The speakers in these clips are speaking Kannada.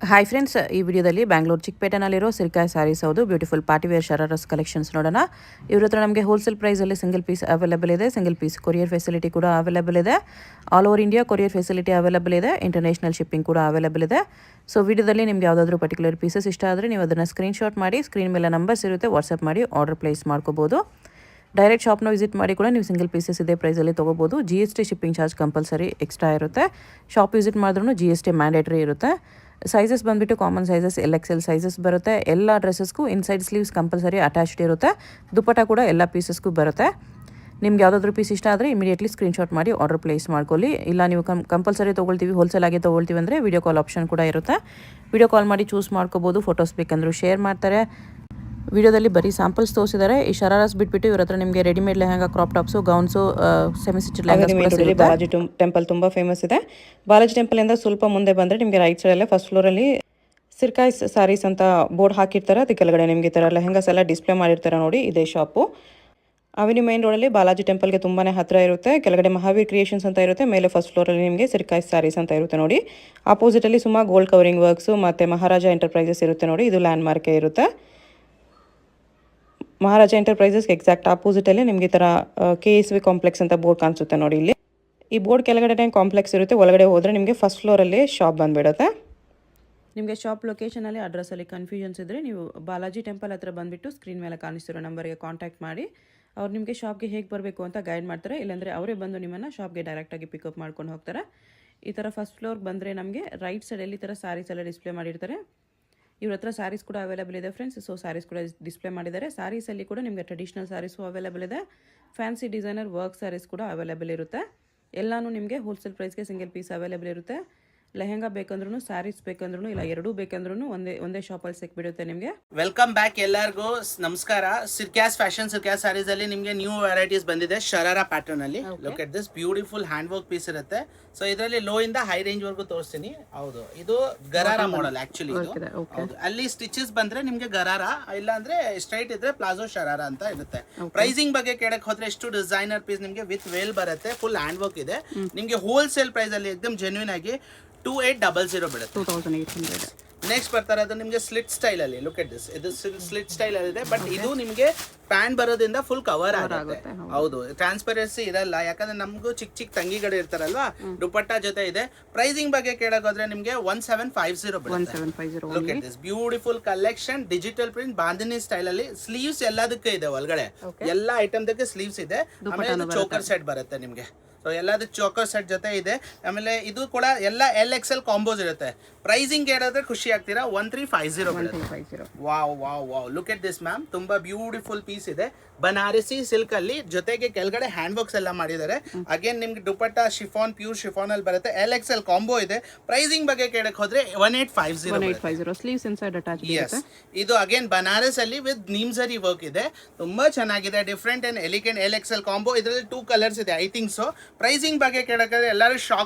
ಹಾಯ್ ಫ್ರೆಂಡ್ಸ್, ಈ ವಿಡಿಯೋದಲ್ಲಿ ಬ್ಯಾಂಗ್ಳೂರು ಚಿಕ್ಕಪೇಟೆನಲ್ಲಿರೋ ಸಿರ್ಕಾಯ್ ಸ್ಯಾರೀಸ್ ಹೌದು ಬ್ಯೂಟಿಫುಲ್ ಪಾರ್ಟಿವೇರ್ ಶರಾರಸ್ ಕಲೆಕ್ಷನ್ಸ್ ನೋಡೋಣ. ಇವ್ರ ಹತ್ರ ನಮಗೆ ಹೋಲ್ಸೇಲ್ ಪ್ರೈಸಲ್ಲಿ ಸಿಂಗಲ್ ಪೀಸ್ ಅವೈಲೇಬಲ್ ಇದೆ. ಸಿಂಗಲ್ ಪೀಸ್ ಕೊರಿಯರ್ ಫೆಸಿಲಿಟಿ ಕೂಡ ಅವೈಲೇಬಲ್ ಇದೆ. All over India courier facility available ಇದೆ. ಇಂಟರ್ನ್ಯಾಷನಲ್ ಶಿಪ್ಪಿಂಗ್ ಕೂಡ ಅವೈಲೇಬಲ್ ಇದೆ. ಸೊ ವಿಡಿಯೋದಲ್ಲಿ ನಿಮ್ಗೆ ಯಾವುದಾದ್ರೂ ಪರ್ಟಿಕ್ಯುಲರ್ ಪೀಸಸ್ ಇಷ್ಟ ಆದರೆ ನೀವು ಅದನ್ನು ಸ್ಕ್ರೀನ್ಶಾಟ್ ಮಾಡಿ, ಸ್ಕ್ರೀನ್ ಮೇಲೆ ನಂಬರ್ಸ್ ಇರುತ್ತೆ, ವಾಟ್ಸಪ್ ಮಾಡಿ ಆರ್ಡರ್ ಪ್ಲೇಸ್ ಮಾಡ್ಕೋಬೋದು. ಡೈರೆಕ್ಟ್ ಶಾಪ್ನ ವಿಸಿಟ್ ಮಾಡಿ ಕೂಡ ನೀವು ಸಿಂಗಲ್ ಪೀಸಸ್ ಇದೇ ಪ್ರೈಸಲ್ಲಿ ತೊಗೋಬೋದು. GST shipping charge compulsory extra ಇರುತ್ತೆ. ಶಾಪ್ ವಿಸಿಟ್ ಮಾಡಿದ್ರೂ GST ಮ್ಯಾಂಡೇಟ್ರಿ ಇರುತ್ತೆ. ಸೈಜಸ್ ಬಂದುಬಿಟ್ಟು ಕಾಮನ್ ಸೈಜಸ್ LXL ಸೈಜಸ್ ಬರುತ್ತೆ. ಎಲ್ಲ ಡ್ರೆಸ್ಸಸ್ಗೂ ಇನ್ಸೈಡ್ ಸ್ಲೀವ್ಸ್ ಕಂಪಲ್ಸರಿ ಅಟ್ಯಾಚ್ಡ್ ಇರುತ್ತೆ. ದುಪ್ಪಟ್ಟ ಕೂಡ ಎಲ್ಲ ಪೀಸಸ್ಗೂ ಬರುತ್ತೆ. ನಿಮ್ಗೆ ಯಾವುದಾದ್ರೂ ಪೀಸ್ ಇಷ್ಟ ಆದರೆ ಇಮಿಡಿಯೇಟ್ಲಿ ಸ್ಕ್ರೀನ್ಶಾಟ್ ಮಾಡಿ ಆರ್ಡರ್ ಪ್ಲೇಸ್ ಮಾಡ್ಕೊಳ್ಳಿ. ಇಲ್ಲ ನೀವು ಕಂಪಲ್ಸರಿ ತೊಗೊಳ್ತೀವಿ, ಹೋಲ್ಸೇಲ್ ಆಗಿ ತೊಗೊಳ್ತೀವಿ ಅಂದರೆ ವಿಡಿಯೋ ಕಾಲ್ ಆಪ್ಷನ್ ಕೂಡ ಇರುತ್ತೆ. ವಿಡಿಯೋ ಕಾಲ್ ಮಾಡಿ ಚೂಸ್ ಮಾಡ್ಕೋಬೋದು. ಫೋಟೋಸ್ ಬೇಕಂದ್ರೂ ಶೇರ್ ಮಾಡ್ತಾರೆ. ವಿಡಿಯೋದಲ್ಲಿ ಬರೀ ಸ್ಯಾಂಪಲ್ಸ್ ತೋರಿಸಿದ್ದಾರೆ. ಈ ಶರಾರಸ್ ಬಿಟ್ಬಿಟ್ಟು ಇವ್ರ ಹತ್ರ ನಿಮಗೆ readymade lehenga, crop tops, gowns, semi stitch lehenga. Balaji temple ತುಂಬ ಫೇಮಸ್ ಇದೆ. ಬಾಲಾಜಿ ಟೆಂಪಲಿಂದ ಸ್ವಲ್ಪ ಮುಂದೆ ಬಂದರೆ ನಿಮಗೆ ರೈಟ್ ಸೈಡಲ್ಲೇ ಫಸ್ಟ್ ಫ್ಲೋರಲ್ಲಿ ಸಿರ್ಕಾಯ್ ಸಾರೀಸ್ ಅಂತ ಬೋರ್ಡ್ ಹಾಕಿರ್ತಾರೆ. ಅದಕ್ಕೆ ಕೆಳಗಡೆ ನಿಮಗೆ ಈ ಥರ ಲೆಹಂಗಾಸ್ ಎಲ್ಲ ಡಿಸ್ಪ್ಲೇ ಮಾಡಿರ್ತಾರೆ ನೋಡಿ, ಇದೇ ಶಾಪು. ಅವೆನ್ಯೂ ಮೈನ್ ರೋಡಲ್ಲಿ ಬಾಲಾಜಿ ಟೆಂಪಲ್ಗೆ ತುಂಬಾ ಹತ್ತಿರ ಇರುತ್ತೆ. ಕೆಳಗಡೆ ಮಹಾವೀರ್ ಕ್ರಿಯೇಷನ್ಸ್ ಅಂತ ಇರುತ್ತೆ. ಮೇಲೆ ಫಸ್ಟ್ ಫ್ಲೋರಲ್ಲಿ ನಿಮಗೆ ಸಿರ್ಕಾಯ್ ಸಾರೀಸ್ ಅಂತ ಇರುತ್ತೆ ನೋಡಿ. ಆಪೋಸಿಟಲ್ಲಿ ಸುಮಾರು ಗೋಲ್ಡ್ ಕವರಿಂಗ್ ವರ್ಕ್ಸು ಮತ್ತು ಮಹಾರಾಜ ಎಂಟರ್ಪ್ರೈಸಸ್ ಇರುತ್ತೆ ನೋಡಿ. ಇದು ಲ್ಯಾಂಡ್ ಮಾರ್ಕೇ ಇರುತ್ತೆ. ಮಹಾರಾಜ ಎಂಟರ್ಪ್ರೈಸಸ್ಗೆ ಎಕ್ಸಾಕ್ಟ್ ಆಪೋಸಿಟಲ್ಲಿ ನಿಮಗೆ ಈ ಥರ KSV ಕಾಂಪ್ಲೆಕ್ಸ್ ಅಂತ ಬೋರ್ಡ್ ಕಾಣಿಸುತ್ತೆ ನೋಡಿ. ಇಲ್ಲಿ ಈ ಬೋರ್ಡ್ ಕೆಳಗಡೆ ಕಾಂಪ್ಲೆಕ್ಸ್ ಇರುತ್ತೆ. ಒಳಗಡೆ ಹೋದರೆ ನಿಮಗೆ ಫಸ್ಟ್ ಫ್ಲೋರಲ್ಲಿ ಶಾಪ್ ಬಂದುಬಿಡುತ್ತೆ. ನಿಮಗೆ ಶಾಪ್ ಲೊಕೇಶನಲ್ಲಿ ಅಡ್ರೆಸ್ಸಲ್ಲಿ ಕನ್ಫ್ಯೂಷನ್ಸ್ ಇದ್ದರೆ ನೀವು ಬಾಲಾಜಿ ಟೆಂಪಲ್ ಹತ್ರ ಬಂದುಬಿಟ್ಟು ಸ್ಕ್ರೀನ್ ಮೇಲೆ ಕಾಣಿಸ್ತಿರೋ ನಂಬರ್ಗೆ ಕಾಂಟ್ಯಾಕ್ಟ್ ಮಾಡಿ. ಅವ್ರು ನಿಮಗೆ ಶಾಪ್ಗೆ ಹೇಗೆ ಬರಬೇಕು ಅಂತ ಗೈಡ್ ಮಾಡ್ತಾರೆ. ಇಲ್ಲಾಂದರೆ ಅವರೇ ಬಂದು ನಿಮ್ಮನ್ನು ಶಾಪ್ಗೆ ಡೈರೆಕ್ಟಾಗಿ ಪಿಕಪ್ ಮಾಡ್ಕೊಂಡು ಹೋಗ್ತಾರೆ. ಈ ಥರ ಫಸ್ಟ್ ಫ್ಲೋರ್ಗೆ ಬಂದರೆ ನಮಗೆ ರೈಟ್ ಸೈಡಲ್ಲಿ ಈ ಥರ ಸ್ಯಾರೀಸ್ ಎಲ್ಲ ಡಿಸ್ಪ್ಲೇ ಮಾಡಿರ್ತಾರೆ. ಇವ್ರ ಹತ್ರ ಸ್ಯಾರೀಸ್ ಕೂಡ ಅವೈಲೇಬಲ್ ಇದೆ ಫ್ರೆಂಡ್ಸ್. ಸೊ ಸ್ಯಾರೀಸ್ ಕೂಡ ಡಿಸ್ಪ್ಲೇ ಮಾಡಿದ್ದಾರೆ. ಸ್ಯಾರೀಸಲ್ಲಿ ಕೂಡ ನಿಮಗೆ ಟ್ರೆಡಿಷನಲ್ ಸ್ಯಾರೀಸು ಅವೈಲೇಬಲ್ ಇದೆ. ಫ್ಯಾನ್ಸಿ ಡಿಸೈನರ್ ವರ್ಕ್ ಸ್ಯಾರೀಸ್ ಕೂಡ ಅವೈಲೇಬಲ್ ಇರುತ್ತೆ. ಎಲ್ಲನೂ ನಿಮಗೆ ಹೋಲ್ಸೇಲ್ ಪ್ರೈಸ್ಗೆ ಸಿಂಗಲ್ ಪೀಸ್ ಅವೈಲೇಬಲ್ ಇರುತ್ತೆ. ಲೆಹಂಗಾ ಬೇಕಂದ್ರೂ, ಸ್ಯಾರೀಸ್ ಬೇಕಂದ್ರೂ, ಇಲ್ಲ ಎರಡೂ ಬೇಕಂದ್ರೂ ಒಂದೇ ಶಾಪಲ್ಲಿ ಸಿಕ್ಬಿಡುತ್ತೆ ನಿಮಗೆ. ವೆಲ್ಕಮ್ ಬ್ಯಾಕ್ ಎಲ್ಲರಿಗೂ ನಮಸ್ಕಾರ. ಸಿರ್ಕ್ಯಾಸ್ ಫ್ಯಾಷನ್, ಸಿರ್ಕ್ಯಾಸ್ ಸ್ಯಾರೀಸ್ ಅಲ್ಲಿ ನಿಮಗೆ ನ್ಯೂ ವೆರೈಟೀಸ್ ಬಂದಿದೆ ಶರಾರಾ ಪ್ಯಾಟರ್ನ್ ಅಲ್ಲಿ. Look at this beautiful hand work piece ಇರುತ್ತೆ. ಸೊ ಇದರಲ್ಲಿ ಲೋ ಇಂದ ಹೈ ರೇಂಜ್ ವರ್ಗೂ ತೋರಿಸ್ತೀನಿ. ಹೌದು, ಇದು ಗರಾರಾ ಮಾಡೆಲ್ ಆಕ್ಚುಲಿ. ಹೌದು, ಅಲ್ಲಿ ಸ್ಟಿಚಸ್ ಬಂದ್ರೆ ನಿಮ್ಗೆ ಗರಾರಾ, ಇಲ್ಲ ಅಂದ್ರೆ ಸ್ಟ್ರೈಟ್ ಇದ್ರೆ ಪ್ಲಾಜೋ ಶರಾರಾ ಅಂತ ಇರುತ್ತೆ. ಪ್ರೈಸಿಂಗ್ ಬಗ್ಗೆ ಕೇಳಕ್ ಹೋದ್ರೆ ಎಷ್ಟು ಡಿಸೈನರ್ ಪೀಸ್ ನಿಮ್ಗೆ ವಿತ್ ವೇಲ್ ಬರುತ್ತೆ, ಫುಲ್ ಹ್ಯಾಂಡ್ ವರ್ಕ್ ಇದೆ. ನಿಮ್ಗೆ ಹೋಲ್ಸೇಲ್ ಪ್ರೈಸ್ ಅಲ್ಲಿ ಎಕ್ದಮ್ ಜೆನ್ಯೂನ್ ಆಗಿ 2800 ಬೀಳುತ್ತೆ. 2800. ನೆಕ್ಸ್ಟ್ ಬರ್ತಾರೆ ಅದು ನಿಮಗೆ ಸ್ಲಿಟ್ ಸ್ಟೈಲ್ ಅಲ್ಲಿ. ಲುಕ್ ಎಟ್ ದಿಸ್, ಇದು ಸ್ಲಿಟ್ ಸ್ಟೈಲ್ ಅಲ್ಲಿ ಇದೆ. ಬಟ್ ಇದು ನಿಮಗೆ ಪ್ಯಾಂಟ್ ಬರೋದ್ರಿಂದ ಫುಲ್ ಕವರ್ ಆಗುತ್ತೆ. ಹೌದು, ಟ್ರಾನ್ಸ್ಪರೆನ್ಸಿ ಇರಲ್ಲ. ಯಾಕಂದ್ರೆ ನಮಗೂ ಚಿಕ್ಕ ತಂಗಿಗಳು ಇರ್ತಾರಲ್ವಾ, ದುಪಟ್ಟಾ ಜೊತೆ ಇದೆ. ಪ್ರೈಸಿಂಗ್ ಬಗ್ಗೆ ಕೇಳೋದ್ರೆ ನಿಮಗೆ 1750 ಬರುತ್ತೆ. Look at this beautiful collection, digital print, bandhani style ಅಲ್ಲಿ. ಸ್ಲೀವ್ಸ್ ಎಲ್ಲದಕ್ಕೆ ಇದೆ ಒಳಗಡೆ, ಎಲ್ಲ ಐಟಮ್ ದಕ್ಕೆ ಸ್ಲೀವ್ಸ್ ಇದೆ. ಆಮೇಲೆ ಚೋಕರ್ ಸೆಟ್ ಬರುತ್ತೆ ನಿಮಗೆ. ಸೊ ಎಲ್ಲದು ಚೋಕರ್ ಸೆಟ್ ಜೊತೆ ಇದೆ. ಆಮೇಲೆ ಇದು ಕೂಡ ಎಲ್ಲ LXL ಕಾಂಬೋಸ್ ಇರುತ್ತೆ. ಪ್ರೈಸಿಂಗ್ ಹೇಳಿದ್ರೆ ಖುಷಿ ಆಗ್ತೀರಾ, 1350. Wow wow wow, look at this ma'am, ತುಂಬಾ ಬ್ಯೂಟಿಫುಲ್ ಪೀಸ್ ಇದೆ. ಬನಾರಸಿ ಸಿಲ್ಕ್ ಅಲ್ಲಿ, ಜೊತೆಗೆ ಕೆಳಗಡೆ ಹ್ಯಾಂಡ್ ವರ್ಕ್ಸ್ ಎಲ್ಲ ಮಾಡಿದ್ದಾರೆ. ಅಗೇನ್ ನಿಮ್ಗೆ ದುಪಟ್ಟಾ ಶಿಫಾನ್, ಪ್ಯೂರ್ ಶಿಫಾನ್ ಅಲ್ಲಿ ಬರುತ್ತೆ. LXL ಕಾಂಬೋ ಇದೆ. ಪ್ರೈಸಿಂಗ್ ಬಗ್ಗೆ ಕೇಳಕ್ ಹೋದ್ರೆ 1850. ಸ್ಲೀವ್ಸ್ ಇನ್ಸೈಡ್ ಅಟ್ಯಾಚ್ ಇರುತ್ತೆ. ಇದು ಅಗೇನ್ ಬನಾರಸ್ ಅಲ್ಲಿ ವಿತ್ ನೀಮ್ಸರಿ ವರ್ಕ್ ಇದೆ. ತುಂಬಾ ಚೆನ್ನಾಗಿದೆ, different and elegant LXL combo. ಇದರಲ್ಲಿ 2 ಕಲರ್ಸ್ ಇದೆ, ಐ ಥಿಂಕ್ ಸೊ. ಪ್ರೈಸಿಂಗ್ ಬಗ್ಗೆ ಕೇಳಕ್ಕಾದ್ರೆ ಎಲ್ಲರೂ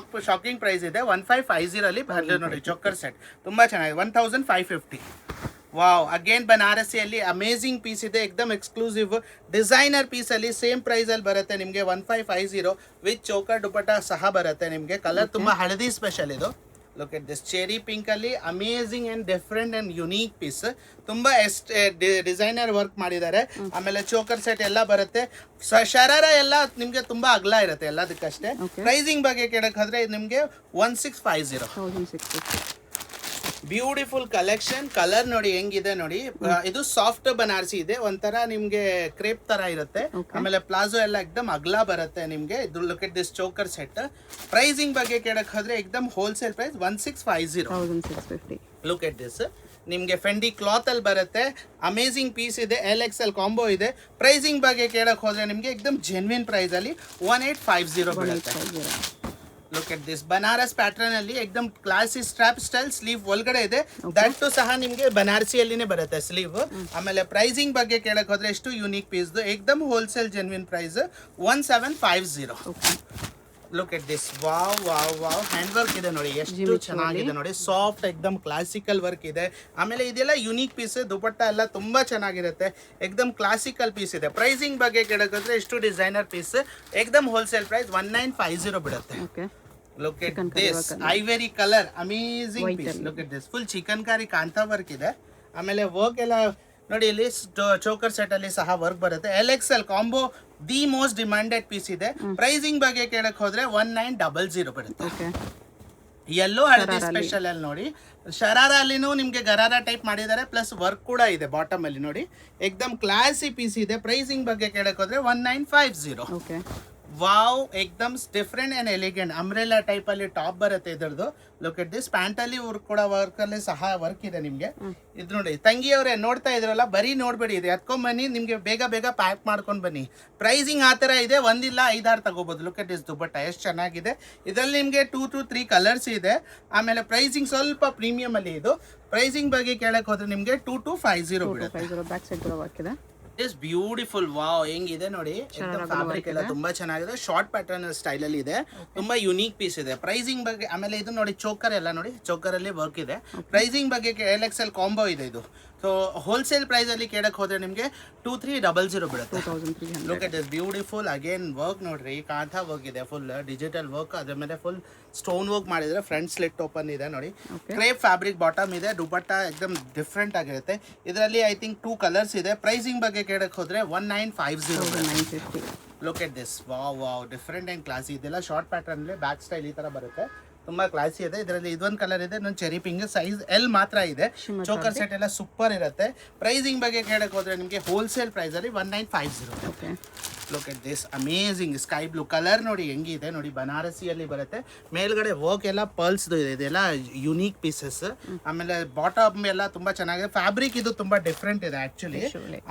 ಶಾಕಿಂಗ್ ಪ್ರೈಸ್ ಇದೆ. 1550 ಅಲ್ಲಿ ನೋಡಿ ಚೋಕರ್ ಸೆಟ್, ತುಂಬಾ ಚೆನ್ನಾಗಿದೆ. 1550. ವಾವ್, ಅಗೇನ್ ಬನಾರಸಿಯಲ್ಲಿ ಅಮೇಜಿಂಗ್ ಪೀಸ್ ಇದೆ. ಎಕ್ದಮ್ ಎಕ್ಸ್ಕ್ಲೂಸಿವ್ ಡಿಸೈನರ್ ಪೀಸ್ ಅಲ್ಲಿ ಸೇಮ್ ಪ್ರೈಸ್ ಅಲ್ಲಿ ಬರುತ್ತೆ ನಿಮಗೆ 1550 ವಿತ್ ಚೋಕರ್ ದುಪಟ್ಟಾ ಸಹ ಬರುತ್ತೆ ನಿಮಗೆ. ಕಲರ್ ತುಂಬಾ ಹಳದಿ ಸ್ಪೆಷಲ್ ಇದು. Look at this cherry pink ಅಲ್ಲಿ amazing and different and unique piece. ತುಂಬಾ ಡಿಸೈನರ್ ವರ್ಕ್ ಮಾಡಿದ್ದಾರೆ. ಆಮೇಲೆ ಚೋಕರ್ ಸೆಟ್ ಎಲ್ಲ ಬರುತ್ತೆ. ಶರಾರ ಎಲ್ಲ ನಿಮ್ಗೆ ತುಂಬಾ ಅಗಲ ಇರುತ್ತೆ ಎಲ್ಲದಕ್ಕಷ್ಟೇ. ಪ್ರೈಸಿಂಗ್ ಬಗ್ಗೆ ಕೇಳಕ್ ಹೋದ್ರೆ ನಿಮ್ಗೆ 1650. Beautiful collection. ಕಲರ್ ನೋಡಿ ಹೆಂಗಿದೆ ನೋಡಿ. ಇದು ಸಾಫ್ಟ್ ಬನಾರಸಿ ಇದೆ, ಒಂಥರ ನಿಮ್ಗೆ ಕ್ರೇಪ್ ತರ ಇರುತ್ತೆ. ಆಮೇಲೆ ಪ್ಲಾಜೋ ಎಲ್ಲ ಎಕ್ದಮ್ ಅಗ್ಲಾ ಬರುತ್ತೆ ನಿಮ್ಗೆ. ಇದು look at this choker set. Pricing ಬಗ್ಗೆ ಕೇಳಕ್ ಹೋದ್ರೆ ಎಕ್ದಮ್ wholesale price 1650. Look at this, ನಿಮ್ಗೆ ಫೆಂಡಿ ಕ್ಲಾತ್ ಅಲ್ಲಿ ಬರುತ್ತೆ. ಅಮೇಜಿಂಗ್ ಪೀಸ್ ಇದೆ, LXL ಕಾಂಬೋ ಇದೆ. ಪ್ರೈಸಿಂಗ್ ಬಗ್ಗೆ ಕೇಳಕ್ ಹೋದ್ರೆ ನಿಮ್ಗೆ ಎಕ್ದಮ್ ಜೆನ್ವಿನ್ ಪ್ರೈಸ್ ಅಲ್ಲಿ 1850 ಬರುತ್ತೆ. Look at this Banaras pattern ಅಲ್ಲಿ ಎಕ್ದಮ್ ಕ್ಲಾಸಿ ಸ್ಟ್ರಾಪ್ ಸ್ಟೈಲ್. ಸ್ಲೀವ್ ಒಳಗಡೆ ಇದೆ, ದಟ್ಟು ಸಹ ನಿಮ್ಗೆ ಬನಾರಸಿಯಲ್ಲಿನೇ ಬರುತ್ತೆ ಸ್ಲೀವ್. ಆಮೇಲೆ ಪ್ರೈಸಿಂಗ್ ಬಗ್ಗೆ ಕೇಳಕ್ ಹೋದ್ರೆ ಎಷ್ಟು ಯುನೀಕ್ ಪೀಸ್, ಎಕ್ದಮ್ wholesale genuine price 1750. Look at this, wow wow wow, hand work ಇದೆ ನೋಡಿ, ಎಷ್ಟು ಚೆನ್ನಾಗಿದೆ ನೋಡಿ. ಸಾಫ್ಟ್ ಎಕ್ದಮ್ ಕ್ಲಾಸಿಕಲ್ ವರ್ಕ್ ಇದೆ. ಆಮೇಲೆ ಇದೆಲ್ಲ ಯುನೀಕ್ ಪೀಸ್. ದುಪಟ್ಟಾ ಎಲ್ಲ ತುಂಬಾ ಚೆನ್ನಾಗಿರುತ್ತೆ. ಎಕ್ದಮ್ ಕ್ಲಾಸಿಕಲ್ ಪೀಸ್ ಇದೆ. ಪ್ರೈಸಿಂಗ್ ಬಗ್ಗೆ ಕೇಳಕ್ ಹೋದ್ರೆ ಎಷ್ಟು ಡಿಸೈನರ್ ಪೀಸ್, ಎಕ್ದಮ್ ಹೋಲ್ಸೇಲ್ ಪ್ರೈಸ್ 1950 ಬಿಡುತ್ತೆ. Look at this ivory colour amazing piece. Look at this full chikankari kantha work ಇದೆ. ಆಮೇಲೆ ವರ್ಕ್ ಎಲ್ಲ ನೋಡಿ, ಇಲ್ಲಿ ಚೋಕರ್ ಸೆಟ್ ಅಲ್ಲಿ ಸಹ ವರ್ಕ್ ಬರುತ್ತೆ. LXL combo the most demanded piece ಇದೆ. ಪ್ರೈಸಿಂಗ್ ಬಗ್ಗೆ ಕೇಳಕ್ ಹೋದ್ರೆ 1900 ಬರುತ್ತೆ. ಎಲ್ಲೋ ಹಳದಿ ಸ್ಪೆಷಲ್ ಅಲ್ಲಿ ನೋಡಿ, ಶರಾರ ಅಲ್ಲಿನೂ ನಿಮ್ಗೆ ಗರಾರ ಟೈಪ್ ಮಾಡಿದ್ದಾರೆ, ಪ್ಲಸ್ ವರ್ಕ್ ಕೂಡ ಇದೆ ಬಾಟಮ್ ಅಲ್ಲಿ ನೋಡಿ. ಎಕ್ದಮ್ ಕ್ಲಾಸಿ ಪೀಸ್ ಇದೆ. ಪ್ರೈಸಿಂಗ್ ಬಗ್ಗೆ ಕೇಳಕ್ ಹೋದ್ರೆ 1950. ವಾವ್, ಎಕ್ದಮ್ different and elegant umbrella type ಅಲ್ಲಿ ಟಾಪ್ ಬರುತ್ತೆ ಇದ್ರದ್ದು. ಲುಕ್ ಎಟ್ ದಿಸ್ ಪ್ಯಾಂಟ್ ಅಲ್ಲಿ ವರ್ಕ್ ಕೂಡ ವರ್ಕ್ ಅಲ್ಲಿ ಸಹ ವರ್ಕ್ ಇದೆ ನಿಮ್ಗೆ. ಇದು ನೋಡಿ ತಂಗಿಯವರೇ, ನೋಡ್ತಾ ಇದ್ರಲ್ಲ, ಬರೀ ನೋಡ್ಬೇಡಿ, ಇದು ಎತ್ಕೊಂಡ್ ಬನ್ನಿ, ನಿಮ್ಗೆ ಬೇಗ ಬೇಗ ಪ್ಯಾಕ್ ಮಾಡ್ಕೊಂಡ್ ಬನ್ನಿ. ಪ್ರೈಸಿಂಗ್ ಆ ತರ ಇದೆ, ಒಂದಿಲ್ಲ 5-6 ತಗೋಬಹುದು. ಲುಕ್ ಎಟ್ ದಿಸ್ ದುಪಟ್ಟ ಎಷ್ಟು ಚೆನ್ನಾಗಿದೆ. ಇದರಲ್ಲಿ ನಿಮ್ಗೆ 2 to 3 ಕಲರ್ಸ್ ಇದೆ. ಆಮೇಲೆ ಪ್ರೈಸಿಂಗ್ ಸ್ವಲ್ಪ ಪ್ರೀಮಿಯಂ ಅಲ್ಲಿ ಇದು. ಪ್ರೈಸಿಂಗ್ ಬಗ್ಗೆ ಕೇಳಕ್ ಹೋದ್ರೆ ನಿಮ್ಗೆ 2250 ಬೀಳುತ್ತೆ. Is beautiful. ವಾವ್, ಹೆಂಗಿದೆ ನೋಡಿ, ಫ್ಯಾಬ್ರಿಕ್ ಎಲ್ಲ ತುಂಬಾ ಚೆನ್ನಾಗಿದೆ. ಶಾರ್ಟ್ ಪ್ಯಾಟರ್ನ್ ಸ್ಟೈಲ್ ಅಲ್ಲಿ ಇದೆ, ತುಂಬಾ ಯುನೀಕ್ ಪೀಸ್ ಇದೆ. ಪ್ರೈಸಿಂಗ್ ಬಗ್ಗೆ ಆಮೇಲೆ ಇದು ನೋಡಿ, ಚೋಕರ್ ಎಲ್ಲ ನೋಡಿ, ಚೋಕರ್ ಅಲ್ಲಿ ವರ್ಕ್ ಇದೆ. ಪ್ರೈಸಿಂಗ್ ಬಗ್ಗೆ LXL ಕಾಂಬೋ ಇದೆ ಇದು. ಸೊ ಹೋಲ್ಸೇಲ್ ಪ್ರೈಸ್ ಅಲ್ಲಿ ಕೇಳಕ್ ಹೋದ್ರೆ ನಿಮ್ಗೆ 2300 ಬೀಳುತ್ತೆ. Look at this beautiful again work ನೋಡ್ರಿ, ಕಾಂತಾ ವರ್ಕ್ ಇದೆ, ಫುಲ್ ಡಿಜಿಟಲ್ ವರ್ಕ್. ಅದ್ರ ಮೇಲೆ ಫುಲ್ ಸ್ಟೋನ್ ವರ್ಕ್ ಮಾಡಿದ್ರೆ, ಫ್ರಂಟ್ ಸ್ಲಿಟ್ ಓಪನ್ ಇದೆ ನೋಡಿ. ಕ್ರೇಪ್ ಫ್ಯಾಬ್ರಿಕ್ ಬಾಟಮ್ ಇದೆ. ದುಪಟ್ಟ ಎಕ್ದಮ್ ಡಿಫ್ರೆಂಟ್ ಆಗಿರುತ್ತೆ. ಇದರಲ್ಲಿ ಐ ಥಿಂಕ್ 2 ಕಲರ್ಸ್ ಇದೆ. ಪ್ರೈಸಿಂಗ್ ಬಗ್ಗೆ ಕೇಳಕ್ ಹೋದ್ರೆ 1950. Look at this, wow wow, different and classy. ಇದೆಲ್ಲ ಶಾರ್ಟ್ ಪ್ಯಾಟರ್ನ್ ಅಲ್ಲಿ ಬ್ಯಾಕ್ ಸ್ಟೈಲ್ ಈ ತರ ಬರುತ್ತೆ, ತುಂಬಾ ಕ್ಲಾಸಿ ಇದೆ. ಇದರಲ್ಲಿ ಇದೊಂದು ಕಲರ್ ಇದೆ, ಇನ್ನೊಂದು ಚೆರಿ ಪಿಂಕ್. ಸೈಜ್ L ಮಾತ್ರ ಇದೆ. ಚೋಕರ್ ಸೆಟ್ ಎಲ್ಲ ಸೂಪರ್ ಇರುತ್ತೆ. ಪ್ರೈಸಿಂಗ್ ಬಗ್ಗೆ ಕೇಳಕ್ ಹೋದ್ರೆ ನಿಮಗೆ ಹೋಲ್ಸೇಲ್ ಪ್ರೈಸ್ ಅಲ್ಲಿ 1950. Look at this amazing sky blue colour ನೋಡಿ ಹೆಂಗಿದೆ ನೋಡಿ, ಬನಾರಸಿಯಲ್ಲಿ ಬರುತ್ತೆ. ಮೇಲ್ಗಡೆ ವರ್ಕ್ ಎಲ್ಲ ಪರ್ಲ್ಸ್ ಇದೆ, ಇದೆಲ್ಲ ಯುನೀಕ್ ಪೀಸಸ್. ಆಮೇಲೆ ಬಾಟಮ್ ಎಲ್ಲ ತುಂಬಾ ಚೆನ್ನಾಗಿದೆ. ಫ್ಯಾಬ್ರಿಕ್ ಇದು ತುಂಬಾ ಡಿಫ್ರೆಂಟ್ ಇದೆ ಆಕ್ಚುಲಿ.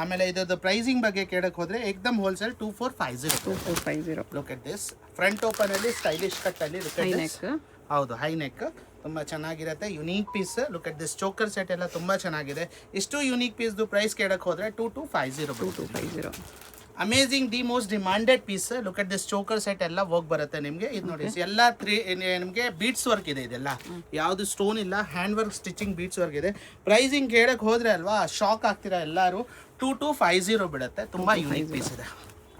ಆಮೇಲೆ ಇದ್ರದ್ದು ಪ್ರೈಸಿಂಗ್ ಬಗ್ಗೆ ಕೇಳಕ್ ಹೋದ್ರೆ ಎಕ್ದಮ್ wholesale 2450. Look at this front open ಅಲ್ಲಿ ಸ್ಟೈಲಿಶ್ ಕಟ್ ಅಲ್ಲಿ. ಹೌದು, ಹೈ ನೆಕ್ ತುಂಬಾ ಚೆನ್ನಾಗಿರುತ್ತೆ, unique piece. Look at this choker set ಎಲ್ಲ ತುಂಬಾ ಚೆನ್ನಾಗಿದೆ. ಇಷ್ಟು ಯುನೀಕ್ ಪೀಸ್ ಪ್ರೈಸ್ ಕೇಳಕ್ ಹೋದ್ರೆ 2250. Amazing the most demanded piece. Look at this choker set ಎಲ್ಲ ವರ್ಕ್ ಬರುತ್ತೆ ನಿಮ್ಗೆ. ಇದು ನೋಡಿ, ಎಲ್ಲ 3 ನಿಮ್ಗೆ ಬೀಟ್ಸ್ ವರ್ಕ್ ಇದೆ. ಇದೆಲ್ಲ ಯಾವ್ದು ಸ್ಟೋನ್ ಇಲ್ಲ, hand work stitching beads work ಇದೆ. ಪ್ರೈಸಿಂಗ್ ಕೇಳಕ್ ಹೋದ್ರೆ ಅಲ್ವಾ ಶಾಕ್ ಆಗ್ತೀರಾ ಎಲ್ಲಾರು, 2250 ಬಿಡುತ್ತೆ. ತುಂಬಾ ಯುನೀಕ್ ಪೀಸ್ ಇದೆ.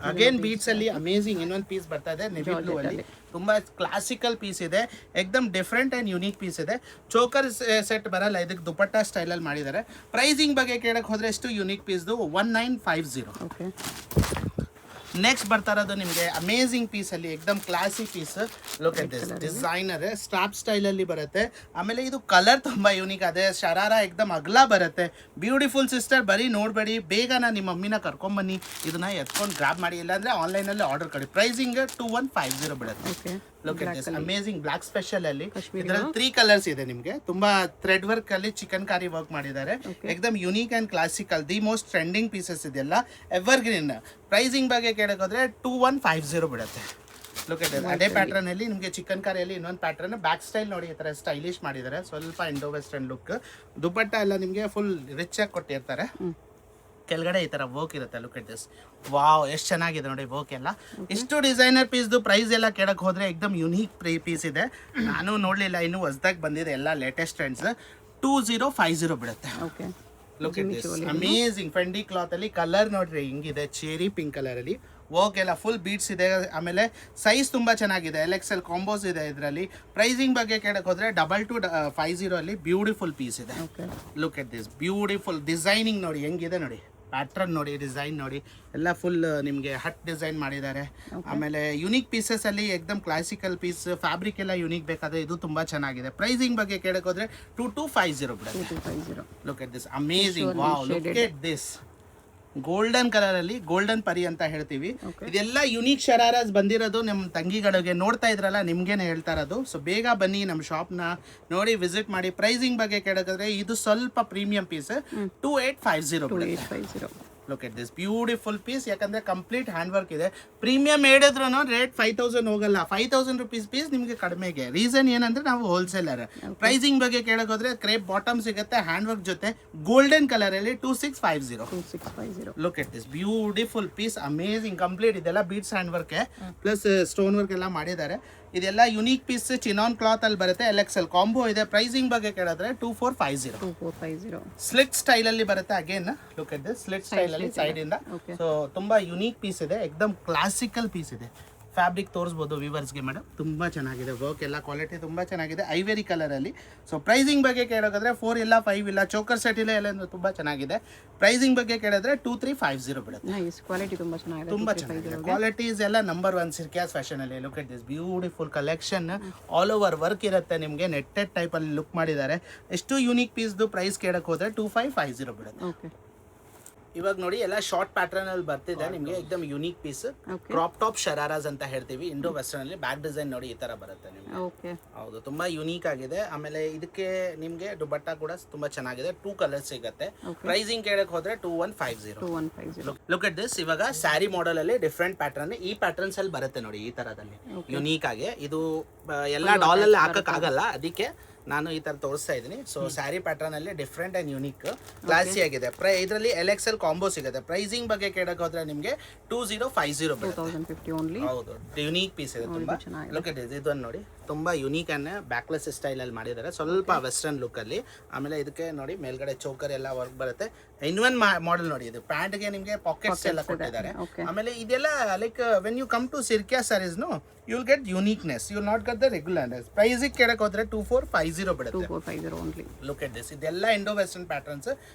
ಅಗೇನ್ ಬೀಟ್ಸ್ ಅಲ್ಲಿ ಅಮೇಜಿಂಗ್ ಇನ್ನೊಂದು ಪೀಸ್ ಬರ್ತಾ ಇದೆ, ನೆವಿ ಬ್ಲೂ ಅಲ್ಲಿ. ತುಂಬಾ ಕ್ಲಾಸಿಕಲ್ ಪೀಸ್ ಇದೆ, ಎಕ್ದಮ್ ಡಿಫ್ರೆಂಟ್ ಅಂಡ್ ಯುನೀಕ್ ಪೀಸ್ ಇದೆ. ಚೋಕರ್ ಸೆಟ್ ಬರಲ್ಲ, ಇದಕ್ಕೆ ದುಪಟ್ಟ ಸ್ಟೈಲ್ ಅಲ್ಲಿ ಮಾಡಿದ್ದಾರೆ. ಪ್ರೈಸಿಂಗ್ ಬಗ್ಗೆ ಕೇಳಕ್ ಹೋದ್ರೆ ಎಷ್ಟು ಯುನೀಕ್ ಪೀಸ್ 1950. ನೆಕ್ಸ್ಟ್ ಬರ್ತಾ ಇರೋದು ನಿಮಗೆ ಅಮೇಜಿಂಗ್ ಪೀಸ್ ಅಲ್ಲಿ ಎಕ್ದಮ್ classy piece. Look at this designer strap style ಅಲ್ಲಿ ಬರುತ್ತೆ. ಆಮೇಲೆ ಇದು ಕಲರ್ ತುಂಬಾ ಯೂನಿಕ್ ಅದೇ, ಶರಾರ ಎಕ್ದಮ್ ಅಗಲ ಬರುತ್ತೆ. ಬ್ಯೂಟಿಫುಲ್ ಸಿಸ್ಟರ್, ಬರೀ ನೋಡ್ಬೇಡಿ, ಬೇಗನ ನಿಮ್ಮ ಮಮ್ಮಿನ ಕರ್ಕೊಂಬನ್ನಿ, ಇದನ್ನ ಎತ್ಕೊಂಡು ಗ್ರಾಬ್ ಮಾಡಿ, ಇಲ್ಲಾಂದ್ರೆ ಆನ್ಲೈನ್ ಅಲ್ಲಿ ಆರ್ಡರ್ ಕೊಡಿ. ಪ್ರೈಸಿಂಗ್ 2150 ಬಿಡುತ್ತೆ. Look at this amazing black special ಅಲ್ಲಿ. ಇದರಲ್ಲಿ 3 ಕಲರ್ಸ್ ಇದೆ ನಿಮ್ಗೆ. ತುಂಬಾ ಥ್ರೆಡ್ ವರ್ಕ್ ಅಲ್ಲಿ ಚಿಕನ್ ಕಾರಿ ವರ್ಕ್ ಮಾಡಿದ್ದಾರೆ. ಎಕ್ದಮ್ unique and classical, the most trending pieces ಇದೆಲ್ಲ, ಎವರ್ ಗ್ರೀನ್. ಪ್ರೈಸಿಂಗ್ ಬಗ್ಗೆ ಕೇಳಕೋದ್ರೆ 2150 ಬಿಡುತ್ತೆ. ಲುಕ್ ಎಟ್ ಅದೇ ಪ್ಯಾಟರ್ನ್ ಅಲ್ಲಿ ನಿಮಗೆ ಚಿಕನ್ ಕಾರಿಯಲ್ಲಿ ಇನ್ನೊಂದು ಪ್ಯಾಟರ್ನ್. ಬ್ಯಾಕ್ ಸ್ಟೈಲ್ ನೋಡಿ, ಈ ತರ ಸ್ಟೈಲಿಶ್ ಮಾಡಿದ್ದಾರೆ, ಸ್ವಲ್ಪ ಇಂಡೋ ವೆಸ್ಟರ್ನ್ ಲುಕ್. ದುಪಟ್ಟ ಎಲ್ಲ ನಿಮಗೆ ಫುಲ್ ರಿಚ್ ಆಗಿ ಕೊಟ್ಟಿರ್ತಾರೆ. ಕೆಳಗಡೆ ಈ ತರ ವರ್ಕ್ ಇರುತ್ತೆ. ಲುಕ್ ಎಟ್ ದಿಸ್, ವಾವ್, ಎಷ್ಟು ಚೆನ್ನಾಗಿದೆ ನೋಡಿ ವರ್ಕ್ ಎಲ್ಲ. ಇಷ್ಟು ಡಿಸೈನರ್ ಪೀಸ್ದು ಪ್ರೈಸ್ ಎಲ್ಲ ಕೇಳಕ್ ಹೋದ್ರೆ ಎಕ್ದಮ್ ಯುನೀಕ್ ಪೀಸ್ ಇದೆ. ನಾನು ನೋಡ್ಲಿಲ್ಲ, ಇನ್ನು ಹೊಸದಾಗಿ ಬಂದಿದೆ ಎಲ್ಲ ಲೇಟೆಸ್ಟ್ ಟ್ರೆಂಡ್ಸ್. 2050 ಬಿಡುತ್ತೆ. Look at this amazing Fendi cloth ಅಲ್ಲಿ. ಕಲರ್ ನೋಡ್ರಿ ಹಿಂಗಿದೆ, ಚೆರಿ ಪಿಂಕ್ ಕಲರ್ ಅಲ್ಲಿ. ವರ್ಕ್ ಎಲ್ಲ ಫುಲ್ ಬೀಟ್ಸ್ ಇದೆ. ಆಮೇಲೆ ಸೈಜ್ ತುಂಬಾ ಚೆನ್ನಾಗಿದೆ, LXL ಕಾಂಬೋಸ್ ಇದೆ ಇದರಲ್ಲಿ. ಪ್ರೈಸಿಂಗ್ ಬಗ್ಗೆ ಕೇಳಕ್ ಹೋದ್ರೆ 2250 ಅಲ್ಲಿ ಬ್ಯೂಟಿಫುಲ್ ಪೀಸ್ ಇದೆ. Look at this beautiful designing ನೋಡಿ ಹೆಂಗಿದೆ ನೋಡಿ, ಪ್ಯಾಟ್ರನ್ ನೋಡಿ, ಡಿಸೈನ್ ನೋಡಿ, ಎಲ್ಲ ಫುಲ್ ನಿಮಗೆ ಹಟ್ ಡಿಸೈನ್ ಮಾಡಿದ್ದಾರೆ. ಆಮೇಲೆ ಯುನೀಕ್ ಪೀಸಸ್ ಅಲ್ಲಿ ಎಕ್ದಮ್ ಕ್ಲಾಸಿಕಲ್ ಪೀಸ್. ಫ್ಯಾಬ್ರಿಕ್ ಎಲ್ಲ ಯುನೀಕ್ ಬೇಕಾದ್ರೆ ಇದು ತುಂಬಾ ಚೆನ್ನಾಗಿದೆ. ಪ್ರೈಸಿಂಗ್ ಬಗ್ಗೆ ಕೇಳಕ್ ಹೋದ್ರೆ 2250 ಬಿಡುತ್ತೆ. Look at this amazing, wow, look at this golden colour ಅಲ್ಲಿ, ಗೋಲ್ಡನ್ ಪರಿ ಅಂತ ಹೇಳ್ತೀವಿ. ಇದೆಲ್ಲ ಯುನೀಕ್ ಶರಾರಾಸ್ ಬಂದಿರೋದು ನಮ್ಮ ತಂಗಿಗಳಿಗೆ. ನೋಡ್ತಾ ಇದ್ರಲ್ಲ, ನಿಮ್ಗೇನೆ ಹೇಳ್ತಾ ಇರೋದು. ಸೊ ಬೇಗ ಬನ್ನಿ ನಮ್ಮ ಶಾಪ್ನ ನೋಡಿ, ವಿಸಿಟ್ ಮಾಡಿ. ಪ್ರೈಸಿಂಗ್ ಬಗ್ಗೆ ಕೇಳೋದಾದ್ರೆ ಇದು ಸ್ವಲ್ಪ premium piece, 2850. Look at this beautiful piece. ಯಾಕಂದ್ರೆ ಕಂಪ್ಲೀಟ್ ಹ್ಯಾಂಡ್ ವರ್ಕ್ ಇದೆ. ಪ್ರೀಮಿಯಂ ಹೇಳಿದ್ರು ರೇಟ್ 5000 ಹೋಗಲ್ಲ, 5000 ರುಪೀಸ್ ಪೀಸ್ ನಿಮಗೆ ಕಡಿಮೆಗೆ. ರೀಸನ್ ಏನಂದ್ರೆ ನಾವು ಹೋಲ್ಸೇಲರ್. ಪ್ರೈಸಿಂಗ್ ಬಗ್ಗೆ ಕೇಳೋಕೋದ್ರೆ ಕ್ರೇಪ್ ಬಾಟಮ್ ಸಿಗುತ್ತೆ ಹ್ಯಾಂಡ್ ವರ್ಕ್ ಜೊತೆ, ಗೋಲ್ಡನ್ ಕಲರ್ ಅಲ್ಲಿ 2650. Look at this beautiful piece, amazing complete. ಇದೆಲ್ಲ beads hand work plus stone work ಎಲ್ಲ ಮಾಡಿದ್ದಾರೆ. ಇದೆಲ್ಲ ಯುನೀಕ್ ಪೀಸ್, ಚಿನಾನ್ ಕ್ಲಾತ್ ಅಲ್ಲಿ ಬರುತ್ತೆ. LXL ಕಾಂಬೋ ಇದೆ. ಪ್ರೈಸಿಂಗ್ ಬಗ್ಗೆ ಕೇಳಿದ್ರೆ 2450. ಸ್ಲಿಟ್ ಸ್ಟೈಲ್ ಅಲ್ಲಿ ಬರುತ್ತೆ. Again look at this slit style ಅಲ್ಲಿ ಸೈಡ್ ಇಂದ. ಸೊ ತುಂಬಾ ಯುನೀಕ್ ಪೀಸ್ ಇದೆ, ಎಕ್ದಮ್ ಕ್ಲಾಸಿಕಲ್ ಪೀಸ್ ಇದೆ. ಫ್ಯಾಬ್ರಿಕ್ ತೋರಿಸ್ಬೋದು ವಿವರ್ಸ್ಗೆ ಮೇಡಮ್. ತುಂಬ ಚೆನ್ನಾಗಿದೆ ವರ್ಕ್ ಎಲ್ಲ ಕ್ವಾಲಿಟಿ ತುಂಬ ಚೆನ್ನಾಗಿದೆ ಐವೆರಿ ಕಲರಲ್ಲಿ. ಸೊ ಪ್ರೈಸಿಂಗ್ ಬಗ್ಗೆ ಕೇಳೋದಾದ್ರೆ 4 ಇಲ್ಲ 5 ಇಲ್ಲ ಚೋಕರ್ ಸೆಟ್ ಇಲ್ಲ ಎಲ್ಲ ತುಂಬ ಚೆನ್ನಾಗಿದೆ. ಪ್ರೈಸಿಂಗ್ ಬಗ್ಗೆ ಕೇಳಿದ್ರೆ 2350 ಬೀಳುತ್ತೆ. ನೈಸ್, ಕ್ವಾಲಿಟಿ ತುಂಬಾ ಚೆನ್ನಾಗಿದೆ. ತುಂಬ ಚೆನ್ನಾಗಿದೆ ಕ್ವಾಲಿಟೀಸ್ ಎಲ್ಲ ನಂಬರ್ 1 ಸಿರ್ಕ್ಯಾಸ್ ಫ್ಯಾಷನ್ ಅಲ್ಲಿ. Look at this beautiful collection, all over work ಇರುತ್ತೆ ನಿಮಗೆ, ನೆಟ್ಟೆಡ್ ಟೈಪ್ ಅಲ್ಲಿ ಲುಕ್ ಮಾಡಿದ್ದಾರೆ. ಎಷ್ಟು ಯೂನಿಕ್ ಪೀಸ್ದು ಪ್ರೈಸ್ ಕೇಳಕ್ಕೆ ಹೋದ್ರೆ 2550 ಬೀಳುತ್ತೆ. ಓಕೆ, ಇವಾಗ ನೋಡಿ ಎಲ್ಲ ಶಾರ್ಟ್ ಪ್ಯಾಟರ್ನ್ ಅಲ್ಲಿ ಬರ್ತಿದೆ ನಿಮಗೆ, ಎಕ್ದಮ್ ಯೂನಿಕ್ ಪೀಸ್. ಕ್ರಾಪ್ ಟಾಪ್ ಶರಾರಾಸ್ ಅಂತ ಹೇಳ್ತೀವಿ ಇಂಡೋ ವೆಸ್ಟರ್ನ್ ಅಲ್ಲಿ. ಬ್ಯಾಕ್ ಡಿಸೈನ್ ನೋಡಿ ಈ ತರ ಬರುತ್ತೆ ನಿಮಗೆ. ಓಕೆ, ಹೌದು, ತುಂಬಾ ಯೂನಿಕ್ ಆಗಿದೆ. ಆಮೇಲೆ ಇದಕ್ಕೆ ನಿಮ್ಗೆ ದುಪಟ್ಟ ಕೂಡ ತುಂಬಾ ಚೆನ್ನಾಗಿದೆ. 2 ಕಲರ್ಸ್ ಸಿಗುತ್ತೆ. ಪ್ರೈಸಿಂಗ್ ಕೇಳಕ್ ಹೋದ್ರೆ 2150. Look at this. ಇವಾಗ ಸ್ಯಾರಿ ಮಾಡೆಲ್ ಅಲ್ಲಿ ಡಿಫ್ರೆಂಟ್ ಪ್ಯಾಟರ್ನ್, ಈ ಪ್ಯಾಟರ್ನ್ಸ್ ಅಲ್ಲಿ ಬರುತ್ತೆ ನೋಡಿ ಈ ತರದಲ್ಲಿ ಯುನೀಕ್ ಆಗಿ. ಇದು ಎಲ್ಲ ಡಾಲ್ ಅಲ್ಲಿ ಹಾಕಕ್ ಆಗಲ್ಲ, ಅದಕ್ಕೆ ನಾನು ಈ ತರ ತೋರಿಸ್ತಾ ಇದ್ದೀನಿ. ಸೊ ಸ್ಯಾರಿ ಪ್ಯಾಟರ್ನ್ ಅಲ್ಲಿ ಡಿಫ್ರೆಂಟ್ ಅಂಡ್ ಯೂನಿಕ್ ಕ್ಲಾಸಿ ಆಗಿದೆ. ಇದರಲ್ಲಿ LXL ಕಾಂಬೋ ಸಿಗುತ್ತೆ. ಪ್ರೈಸಿಂಗ್ ಬಗ್ಗೆ ಕೇಳಕ್ ಹೋದ್ರೆ ನಿಮಗೆ 2050 ಬರುತ್ತೆ. ಹೌದು, ಯೂನಿಕ್ ಪೀಸ್ ಇದೆ ತುಂಬಾ. ಲುಕ್ ಎಟ್ ದಿಸ್, ಇದನ್ನ ನೋಡಿ ತುಂಬಾ ಯೂನಿಕ್ ಅನ್ನ ಬ್ಯಾಕ್ಲೆಸ್ ಸ್ಟೈಲ್ ಅಲ್ಲಿ ಮಾಡಿದ್ದಾರೆ, ಸ್ವಲ್ಪ ವೆಸ್ಟರ್ನ್ ಲುಕ್ ಅಲ್ಲಿ. ಆಮೇಲೆ ಇದಕ್ಕೆ ನೋಡಿ ಮೇಲ್ಗಡೆ ಚೋಕರ್ ಎಲ್ಲ ವರ್ಕ್ ಬರುತ್ತೆ. ಇನ್ನೊಂದು ಮಾಡೆಲ್ ನೋಡಿ, ಇದು ಪ್ಯಾಂಟ್ ಗೆ ನಿಮಗೆ ಪಾಕೆಟ್ಸ್ ಎಲ್ಲ ಕೊಟ್ಟಿದ್ದಾರೆ. ಆಮೇಲೆ ಇದೆಲ್ಲ like when you come to circa sarees no you will get uniqueness, you will not get the regularness. ಪ್ರೈಸಿಗೆ ಕೇಳಕ್ ಹೋದ್ರೆ 2450 ಬರುತ್ತೆ. 2450 ಓನ್ಲಿ. ಲುಕ್ ಎಟ್ ದಿಸ್, ಇದೆಲ್ಲ Indo western patterns.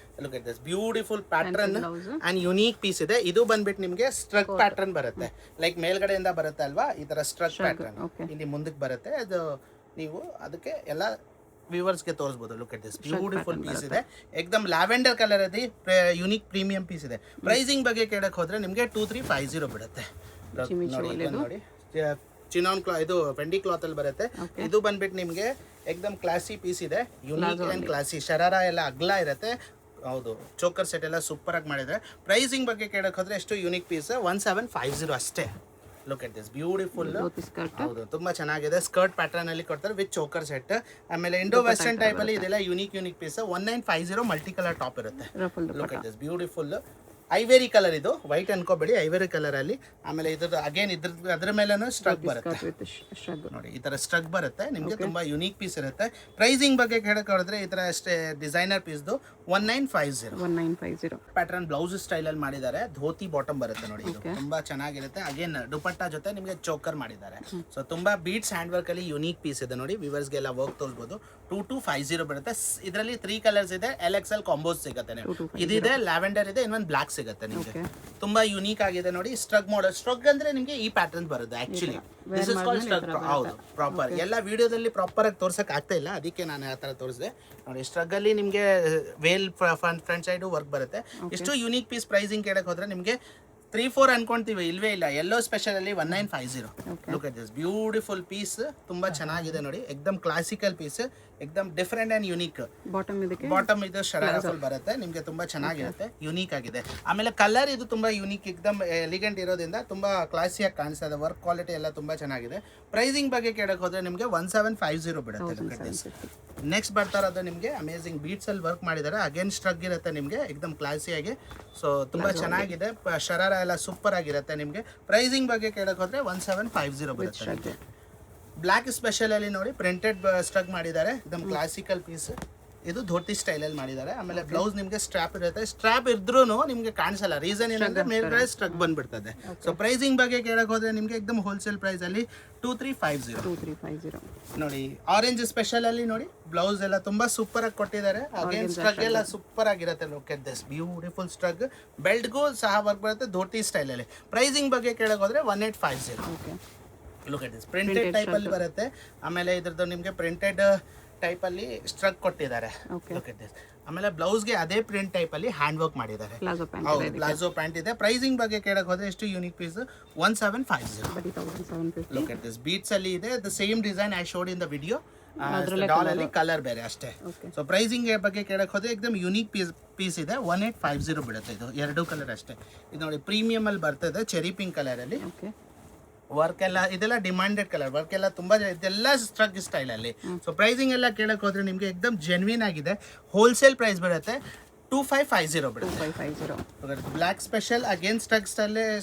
Look at this beautiful pattern and unique piece ಇದೆ. ಇದು ಬಂದ್ಬಿಟ್ಟು ನಿಮಗೆ ಸ್ಟ್ರಕ್ ಪ್ಯಾಟರ್ನ್ ಬರುತ್ತೆ, ಲೈಕ್ ಮೇಲ್ಗಡೆಯಿಂದ ಬರುತ್ತೆ ಅಲ್ವಾ, ಈ ತರ ಸ್ಟ್ರಕ್ ಪ್ಯಾಟರ್ನ್ ಇಲ್ಲಿ ಮುಂದಕ್ಕೆ ಬರುತ್ತೆ. ಅದು ನೀವು ಅದಕ್ಕೆ ಎಲ್ಲ ವ್ಯೂವರ್ಸ್ಗೆ ತೋರಿಸಬಹುದು. Look at this beautiful piece ಇದೆ, ಎಕ್ದಮ್ ಲ್ಯಾವೆಂಡರ್ ಕಲರ್ ಇದೆ, ಯೂನಿಕ್ ಪ್ರೀಮಿಯಂ ಪೀಸ್ ಇದೆ. ಪ್ರೈಸಿಂಗ್ ಬಗ್ಗೆ ಕೇಳಕ್ ಹೋದ್ರೆ ನಿಮಗೆ 2350 ಬಿಡುತ್ತೆ. ನೋಡಿ ಚಿನಾನ್ ಇದು ಫೆಂಡಿ ಕ್ಲಾತ್ ಅಲ್ಲಿ ಬರುತ್ತೆ. ಇದು ಬಂದ್ಬಿಟ್ಟು ನಿಮಗೆ ಎಕ್ದಮ್ ಕ್ಲಾಸಿ ಪೀಸ್ ಇದೆ, ಯೂನಿಕ್ ಅಂಡ್ ಕ್ಲಾಸಿ. ಶರಾರ ಎಲ್ಲ ಅಗ್ಲ ಇರುತ್ತೆ. ಹೌದು, ಚೋಕರ್ ಸೆಟ್ ಎಲ್ಲ ಸೂಪರ್ ಆಗಿ ಮಾಡಿದ್ರೆ. ಪ್ರೈಸಿಂಗ್ ಬಗ್ಗೆ ಕೇಳಕ್ ಹೋದ್ರೆ ಎಷ್ಟು ಯೂನಿಕ್ ಪೀಸ್ 1750 ಅಷ್ಟೇ. Look at this beautiful. ಹೌದು, ತುಂಬಾ ಚೆನ್ನಾಗಿದೆ. ಸ್ಕರ್ಟ್ ಪ್ಯಾಟರ್ನ್ ಅಲ್ಲಿ ಕೊಡ್ತಾರೆ ವಿತ್ ಚೋಕರ್ ಸೆಟ್. ಆಮೇಲೆ ಇಂಡೋ ವೆಸ್ಟರ್ನ್ ಟೈಪ್ ಅಲ್ಲಿ ಇದೆಲ್ಲ unique piece. 1950 multi colour top ಇರುತ್ತೆ. Look at this beautiful ivory colour. ಇದು ವೈಟ್ ಅನ್ಕೋಬೇಡಿ, ಐವೇರಿ ಕಲರ್ ಅಲ್ಲಿ. ಆಮೇಲೆ ಇದ್ರ ಅಗೇನ್ ಅದ್ರ ಮೇಲೆನೂ ಸ್ಟ್ರಕ್ ಬರುತ್ತೆ ನೋಡಿ, ಈ ತರ ಸ್ಟ್ರಕ್ ಬರುತ್ತೆ ನಿಮ್ಗೆ. ತುಂಬಾ ಯೂನಿಕ್ ಪೀಸ್ ಇರುತ್ತೆ. ಪ್ರೈಸಿಂಗ್ ಬಗ್ಗೆ ಹೇಳಕ್ ಹೇಳಿದ್ರೆ ಈ ತರ ಅಷ್ಟೇ ಡಿಸೈನರ್ ಪೀಸ್ದು 1950 ಪ್ಯಾಟರ್ನ್ ಬ್ಲೌಸ್ ಸ್ಟೈಲ್ ಅಲ್ಲಿ ಮಾಡಿದ್ದಾರೆ. ಧೋತಿ ಬಾಟಮ್ ಬರುತ್ತೆ ನೋಡಿ, ಇದು ತುಂಬಾ ಚೆನ್ನಾಗಿರುತ್ತೆ. ಅಗೇನ್ ದುಪಟ್ಟ ಜೊತೆ ನಿಮ್ಗೆ ಚೋಕರ್ ಮಾಡಿದ್ದಾರೆ. ಸೊ ತುಂಬಾ ಬೀಟ್ಸ್ ಹ್ಯಾಂಡ್ ವರ್ಕ್ ಅಲ್ಲಿ ಯೂನಿಕ್ ಪೀಸ್ ಇದೆ ನೋಡಿ. ವಿವರ್ಸ್ಗೆ ಎಲ್ಲ ವರ್ಕ್ ತೋರಿಸಬಹುದು. 2250 ಬರುತ್ತೆ. ಇದರಲ್ಲಿ 3 ಕಲರ್ಸ್ ಇದೆ. LXL ಕಾಂಬೋಸ್ ಸಿಗುತ್ತೆ. ಇದಿದೆ, ಲ್ಯಾವೆಂಡರ್ ಇದೆ, ಇನ್ನೊಂದು ಬ್ಲಾಕ್ ಸಿಗುತ್ತೆ ನಿಮಗೆ. ತುಂಬಾ ಯೂನಿಕ್ ಆಗಿದೆ ನೋಡಿ. ಸ್ಟ್ರಗ್ ಮಾಡೆಲ್. ಸ್ಟ್ರಗ್ ಅಂದ್ರೆ ನಿಮಗೆ ಈ ಪ್ಯಾಟರ್ನ್ ಬರುತ್ತೆ actually. This is called shrug. ಹೌದು, ಪ್ರಾಪರ್. ಎಲ್ಲ ವಿಡಿಯೋದಲ್ಲಿ ಪ್ರಾಪರ್ ಆಗಿ ತೋರ್ಸಕ್ ಆಗ್ತಾ ಇಲ್ಲ, ಅದಕ್ಕೆ ನಾನು ಆ ತರ ತೋರಿಸಿದೆ ನೋಡಿ. ಸ್ಟ್ರಗ್ ಅಲ್ಲಿ ನಿಮಗೆ ವೇಲ್ ಫ್ರಂಟ್ ಸೈಡ್ ವರ್ಕ್ ಬರುತ್ತೆ. ಎಷ್ಟು ಯೂನಿಕ್ ಪೀಸ್. ಪ್ರೈಸಿಂಗ್ ಕೇಳಕ್ ಹೋದ್ರೆ ನಿಮಗೆ 3-4 ಅನ್ಕೊಂತೀವಿ, ಇಲ್ವೇ ಇಲ್ಲ. ಎಲ್ಲೋ ಸ್ಪೆಷಲ್ ಅಲ್ಲಿ 1950. Look at this beautiful piece, ತುಂಬಾ ಚೆನ್ನಾಗಿದೆ ನೋಡಿ. ಎಕ್ದಮ್ ಕ್ಲಾಸಿಕಲ್ ಪೀಸ್, ಎಕ್ದಮ್ ಡಿಫರೆಂಟ್ ಅಂಡ್ ಯೂನಿಕ್. ಬಾಟಮ್ ಇದು ಶರಾರಾ ಫುಲ್ ಬರುತ್ತೆ ನಿಮ್ಗೆ, ತುಂಬಾ ಚೆನ್ನಾಗಿರುತ್ತೆ, ಯೂನಿಕ್ ಆಗಿದೆ. ಆಮೇಲೆ ಕಲರ್ ಇದು ತುಂಬಾ ಯೂನಿಕ್, ಎಕ್ದಮ್ ಎಲಿಗೆಂಟ್ ಇರೋದ್ರಿಂದ ತುಂಬಾ ಕ್ಲಾಸಿಯಾಗಿ ಕಾಣಿಸ್ತಾ ಇದೆ. ವರ್ಕ್ ಕ್ವಾಲಿಟಿ ಎಲ್ಲ ತುಂಬಾ ಚೆನ್ನಾಗಿದೆ. ಪ್ರೈಸಿಂಗ್ ಬಗ್ಗೆ ಕೇಳಕ್ ಹೋದ್ರೆ ನಿಮ್ಗೆ 1750 ಬಿಡುತ್ತೆ. Look at this. ನೆಕ್ಸ್ಟ್ ಬರ್ತಾ ಇರೋದು ನಿಮಗೆ ಅಮೇಸಿಂಗ್ ಬೀಟ್ಸ್ ಅಲ್ಲಿ ವರ್ಕ್ ಮಾಡಿದ್ದಾರೆ. ಅಗೇನ್ ಸ್ಟ್ರಗ್ ಇರುತ್ತೆ ನಿಮಗೆ, ಎಕ್ದಮ್ ಕ್ಲಾಸಿಯಾಗಿ. ಸೊ ತುಂಬಾ ಚೆನ್ನಾಗಿದೆ. ಶರಾರ ಎಲ್ಲ ಸೂಪರ್ ಆಗಿರುತ್ತೆ ನಿಮಗೆ. ಪ್ರೈಸಿಂಗ್ ಬಗ್ಗೆ ಕೇಳಕ್ ಹೋದ್ರೆ 1750 ಬರುತ್ತೆ. ಬ್ಲಾಕ್ ಸ್ಪೆಷಲ್ ಅಲ್ಲಿ ನೋಡಿ ಪ್ರಿಂಟೆಡ್ ಸ್ಟ್ರಗ್ ಮಾಡಿದ್ದಾರೆ, ಎಕ್ದಮ್ ಕ್ಲಾಸಿಕಲ್ ಪೀಸ್. ಇದು ಧೋತಿ ಸ್ಟೈಲ್ ಅಲ್ಲಿ ಮಾಡಿದ್ದಾರೆ. ಆಮೇಲೆ ಬ್ಲೌಸ್ ನಿಮಗೆ ಸ್ಟ್ರಾಪ್ ಇರುತ್ತೆ. ಸ್ಟ್ರಾಪ್ ಇದ್ರೂ ನಿಮ್ಗೆ ಕಾಣಿಸಲ್ಲ. ರೀಸನ್ ಏನಂದ್ರೆ ಮೇಲ್ಗಡೆ ಸ್ಟ್ರಗ್ ಬಂದ್ಬಿಡ್ತದೆ. ಸೊ ಪ್ರೈಸಿಂಗ್ ಬಗ್ಗೆ ಕೇಳಕ್ ಹೋದ್ರೆ ನಿಮ್ಗೆ ಎಕ್ದಮ್ ಹೋಲ್ಸೇಲ್ ಪ್ರೈಸ್ ಅಲ್ಲಿ 2350 ನೋಡಿ. ಆರೆಂಜ್ ಸ್ಪೆಷಲ್ ಅಲ್ಲಿ ನೋಡಿ ಬ್ಲೌಸ್ ಎಲ್ಲ ತುಂಬಾ ಸೂಪರ್ ಆಗಿ ಕೊಟ್ಟಿದ್ದಾರೆ. ಅಗೇನ್ ಸ್ಟ್ರಗ್ ಎಲ್ಲ ಸೂಪರ್ ಆಗಿರುತ್ತೆ. Look at this beautiful shrug. ಬೆಲ್ಟ್ಗೂ ಸಹ ವರ್ಕ್ ಬರುತ್ತೆ ಧೋತಿ ಸ್ಟೈಲ್ ಅಲ್ಲಿ. ಪ್ರೈಸಿಂಗ್ ಬಗ್ಗೆ ಕೇಳಕ್ ಹೋದ್ರೆ 1850. Look at this printed type ಅಲ್ಲಿ ಬರುತ್ತೆ. ಆಮೇಲೆ ಇದ್ರದ್ದು ನಿಮ್ಗೆ ಪ್ರಿಂಟೆಡ್ ಟೈಪ್ ಅಲ್ಲಿ ಸ್ಟ್ರಗ್ ಕೊಟ್ಟಿದ್ದಾರೆ. Look at this. ಆಮೇಲೆ ಬ್ಲೌಸ್ಗೆ ಅದೇ ಪ್ರಿಂಟ್ ಟೈಪ್ ಅಲ್ಲಿ ಹ್ಯಾಂಡ್ ವರ್ಕ್ ಮಾಡಿದ್ದಾರೆ. ಹೌದು, ಪ್ಲಾಜೋ ಪ್ಯಾಂಟ್ ಇದೆ. ಪ್ರೈಸಿಂಗ್ ಬಗ್ಗೆ ಕೇಳಕ್ ಹೋದ್ರೆ ಎಷ್ಟು unique piece 1750. Look at this beads ಅಲ್ಲಿ ಇದೆ. The same design I showed in the video. ಡಾಲ್ ಅಲ್ಲಿ ಕಲರ್ ಬೇರೆ ಅಷ್ಟೇ. ಸೊ ಪ್ರೈಸಿಂಗ್ ಬಗ್ಗೆ ಕೇಳಕ್ ಹೋದ್ರೆ ಎಕ್ದಮ್ ಯೂನಿಕ್ ಪೀಸ್ ಇದೆ. 1850 ಬಿಡುತ್ತೆ. ಇದು 2 ಕಲರ್ ಅಷ್ಟೇ. ಇದು ನೋಡಿ ಪ್ರೀಮಿಯಂ ಅಲ್ಲಿ ಬರ್ತದೆ, ಚೆರಿ ಪಿಂಕ್ ಕಲರ್ ಅಲ್ಲಿ. ವರ್ಕ್ ಎಲ್ಲ ಇದೆಲ್ಲ ಡಿಮಾಂಡೆಡ್ ಕಲರ್. ವರ್ಕ್ ಎಲ್ಲ ತುಂಬಾ ಇದೆಲ್ಲ ಸ್ಟ್ರಗ್ ಸ್ಟೈಲ್ ಅಲ್ಲಿ. ಸೊ ಪ್ರೈಸಿಂಗ್ ಎಲ್ಲ ಕೇಳಕ್ ಹೋದ್ರೆ ನಿಮ್ಗೆ ಎಕ್ದಮ್ ಜೆನ್ವಿನ್ ಆಗಿದೆ. ಹೋಲ್ಸೇಲ್ ಪ್ರೈಸ್ ಬರುತ್ತೆ. 2550 ಬಿಡುತ್ತೆ. 2550. ಬ್ಲ್ಯಾಕ್ ಸ್ಪೆಷಲ್ ಅಗೇನ್ ಸ್ಟ್ರಗ್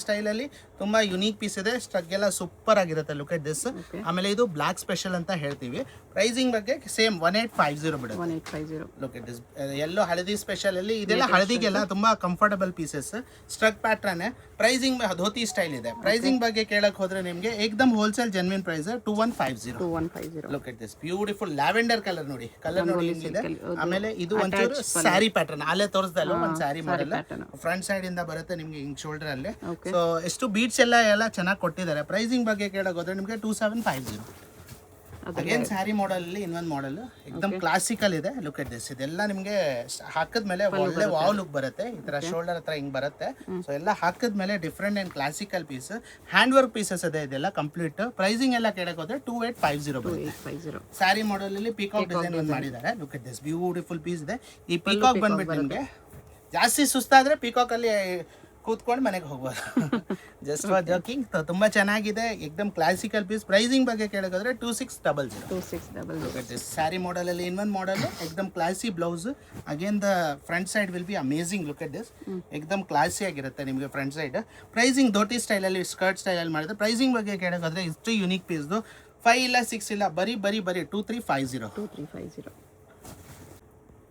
ಸ್ಟೈಲಲ್ಲಿ ತುಂಬಾ ಯುನೀಕ್ ಪೀಸ್ ಇದೆ. ಸ್ಟ್ರಗ್ ಎಲ್ಲ ಸೂಪರ್ ಆಗಿರುತ್ತೆ. Look at this. ಆಮೇಲೆ ಇದು ಬ್ಲ್ಯಾಕ್ ಸ್ಪೆಷಲ್ ಅಂತ ಹೇಳ್ತೀವಿ. ಪ್ರೈಸಿಂಗ್ ಬಗ್ಗೆ ಸೇಮ್ 1850 ಬಿಡುತ್ತೆ. 1850. Look at this. ಎಲ್ಲೋ ಹಳದಿ ಸ್ಪೆಷಲ್ ಅಲ್ಲಿ ಇದೆಲ್ಲ ಹಳದಿಗೆಲ್ಲ ತುಂಬಾ comfortable pieces. Shrug pattern. Pricing dhoti style ಇದೆ. ಪ್ರೈಸಿಂಗ್ ಬಗ್ಗೆ ಕೇಳಕ್ ಹೋದ್ರೆ ನಿಮಗೆ ಏಕದಮ್ wholesale genuine price 2150. Look at this beautiful lavender colour ನೋಡಿ. ಕಲರ್ ನೋಡಿ ಹೆಂಗಿದೆ. ಆಮೇಲೆ ಇದು ಒಂಚೂರು ಸ್ಯಾರಿ ಪ್ಯಾಟರ್ನ್ ಅಲ್ಲೇ ತೋರಿಸ್ದಲ್ಲ ಒಂದು ಸ್ಯಾರಿ ಮಾಡೆಲ್. ಫ್ರಂಟ್ ಸೈಡ್ ಇಂದ ಬರುತ್ತೆ ನಿಮ್ಗೆ ಹಿಂಗ್ ಶೋಲ್ಡರ್ ಅಲ್ಲಿ. ಸೊ ಎಷ್ಟು ಬೀಟ್ಸ್ ಎಲ್ಲ ಚೆನ್ನಾಗಿ ಕೊಟ್ಟಿದ್ದಾರೆ. ಪ್ರೈಸಿಂಗ್ ಬಗ್ಗೆ ಕೇಳಕ್ ಹೋದ್ರೆ ನಿಮ್ಗೆ 2750. ಅಗೇನ್ ಸ್ಯಾರಿ ಮಾಡೆಲ್ ಅಲ್ಲಿ ಇನ್ನೊಂದು ಮಾಡೆಲ್ एकदम ಕ್ಲಾಸಿಕಲ್ ಇದೆ. Look at this. ಇದೆಲ್ಲ ನಿಮ್ಗೆ ಹಾಕಿದ್ಮೇಲೆ ಒಳ್ಳೆ ವಾವ್ ಲುಕ್ ಬರುತ್ತೆ. ಈ ತರ ಶೋಲ್ಡರ್ ಹತ್ರ ಹಿಂಗ್ ಬರುತ್ತೆ. ಸೊ ಎಲ್ಲ ಹಾಕಿದ್ಮೇಲೆ different and classical piece. Hand work pieces ಇದೆ ಇದೆಲ್ಲ ಕಂಪ್ಲೀಟ್. ಪ್ರೈಸಿಂಗ್ ಎಲ್ಲ ಕೇಳಕ್ ಹೋದ್ರೆ 2850 ಬರುತ್ತೆ. ಸ್ಯಾರಿ ಮಾಡೆಲ್ ಅಲ್ಲಿ ಪಿಕಾಕ್ ಡಿಸೈನ್ ಒಂದು ಮಾಡಿದ್ದಾರೆ. Look at this beautiful piece ಇದೆ. ಈ ಪಿಕಾಕ್ ಬಂದ್ಬಿಟ್ಟು ನಿಮ್ಗೆ ಜಾಸ್ತಿ ಸುಸ್ತಾದ್ರೆ ಪಿಕಾಕ್ ಅಲ್ಲಿ ಕೂತ್ಕೊಂಡು ಮನೆಗೆ ಹೋಗ್ಬೋದು. Just for joking. ತುಂಬಾ ಚೆನ್ನಾಗಿದೆ. ಏಕದಮ್ ಕ್ಲಾಸಿಕಲ್ ಪೀಸ್. ಪ್ರೈಸಿಂಗ್ ಬಗ್ಗೆ ಕೇಳೋದಾದ್ರೆ 2600. ಸ್ಯಾರಿ ಮಾಡೆಲ್ ಅಲ್ಲಿ ಇನ್ನೊಂದು ಮಾಡೆಲ್ ಏಕದಮ್ classy blouse. Again the front side will be amazing. Look at this. ಏಕದಮ್ ಕ್ಲಾಸಿ ಆಗಿರುತ್ತೆ ನಿಮಗೆ front side. Pricing dhoti style ಅಲ್ಲಿ ಸ್ಕರ್ಟ್ ಸ್ಟೈಲ್ ಅಲ್ಲಿ ಮಾಡಿದ್ರೆ. ಪ್ರೈಸಿಂಗ್ ಬಗ್ಗೆ ಕೇಳೋದಾದ್ರೆ ಇಷ್ಟು ಯುನೀಕ್ ಪೀಸ್ 5 ಇಲ್ಲ 6 ಇಲ್ಲ ಬರೀ 2350.